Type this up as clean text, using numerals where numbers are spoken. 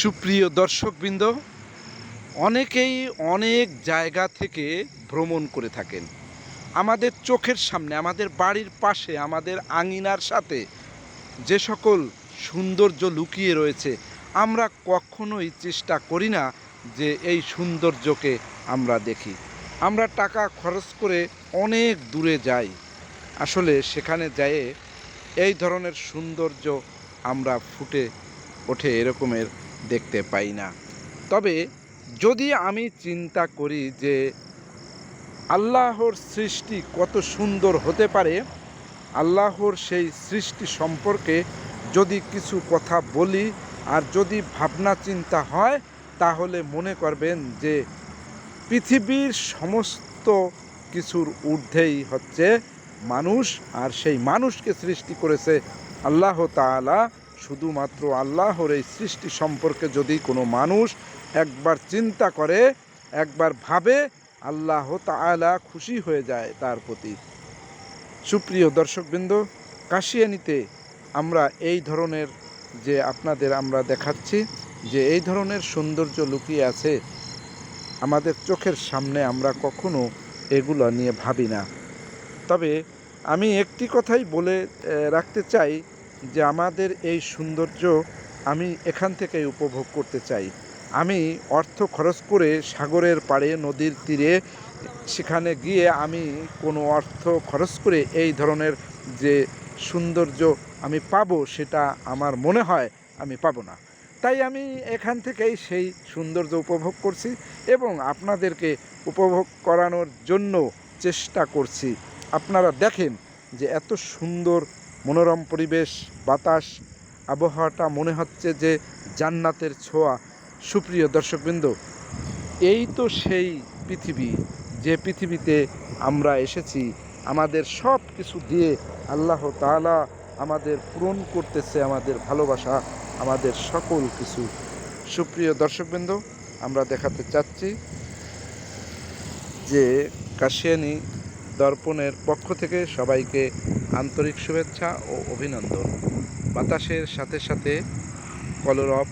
সুপ্রিয় দর্শকবৃন্দ, অনেকেই অনেক জায়গা থেকে ভ্রমণ করে থাকেন। আমাদের চোখের সামনে, আমাদের বাড়ির পাশে, আমাদের আঙিনার সাথে যে সকল সৌন্দর্য লুকিয়ে রয়েছে, আমরা কখনোই চেষ্টা করি না যে এই সৌন্দর্যকে আমরা দেখি। আমরা টাকা খরচ করে অনেক দূরে যাই, আসলে সেখানে যেয়ে এই ধরনের সৌন্দর্য আমরা ফুটে ওঠে এরকমের দেখতে পাই না। তবে যদি আমি চিন্তা করি যে আল্লাহর সৃষ্টি কত সুন্দর হতে পারে, আল্লাহর সেই সৃষ্টি সম্পর্কে যদি কিছু কথা বলি আর যদি ভাবনা চিন্তা হয়, তাহলে মনে করবেন যে পৃথিবীর সমস্ত কিছুর ঊর্ধ্বেই হচ্ছে মানুষ, আর সেই মানুষকে সৃষ্টি করেছে আল্লাহ তাআলা। শুধুমাত্র আল্লাহর এই সৃষ্টি সম্পর্কে যদি কোনো মানুষ একবার চিন্তা করে, একবার ভাবে, আল্লাহ তাআলা খুশি হয়ে যায় তার প্রতি। সুপ্রিয় দর্শকবৃন্দ, কাশিয়ানীতে আমরা এই ধরনের যে আপনাদের আমরা দেখাচ্ছি যে এই ধরনের সৌন্দর্য লুকিয়ে আছে আমাদের চোখের সামনে, আমরা কখনো এগুলো নিয়ে ভাবি না। তবে আমি একটি কথাই বলে রাখতে চাই যে আমাদের এই সৌন্দর্য আমি এখান থেকেই উপভোগ করতে চাই। আমি অর্থ খরচ করে সাগরের পাড়ে, নদীর তীরে সেখানে গিয়ে আমি কোনো অর্থ খরচ করে এই ধরনের যে সৌন্দর্য আমি পাবো, সেটা আমার মনে হয় আমি পাবো না। তাই আমি এখান থেকেই সেই সৌন্দর্য উপভোগ করছি এবং আপনাদেরকে উপভোগ করানোর জন্য চেষ্টা করছি। আপনারা দেখেন যে এত সুন্দর মনোরম পরিবেশ, বাতাস, আবহাওয়াটা মনে হচ্ছে যে জান্নাতের ছোঁয়া। সুপ্রিয় দর্শকবৃন্দ, এই তো সেই পৃথিবী, যে পৃথিবীতে আমরা এসেছি। আমাদের সব কিছু দিয়ে আল্লাহ তাআলা আমাদের পূরণ করতেছে, আমাদের ভালোবাসা, আমাদের সকল কিছু। সুপ্রিয় দর্শকবৃন্দ, আমরা দেখাতে চাচ্ছি যে কাশিয়ানী দর্পণের পক্ষ থেকে সবাইকে আন্তরিক শুভেচ্ছা ও অভিনন্দন। বাতাসের সাথে সাথে কলরব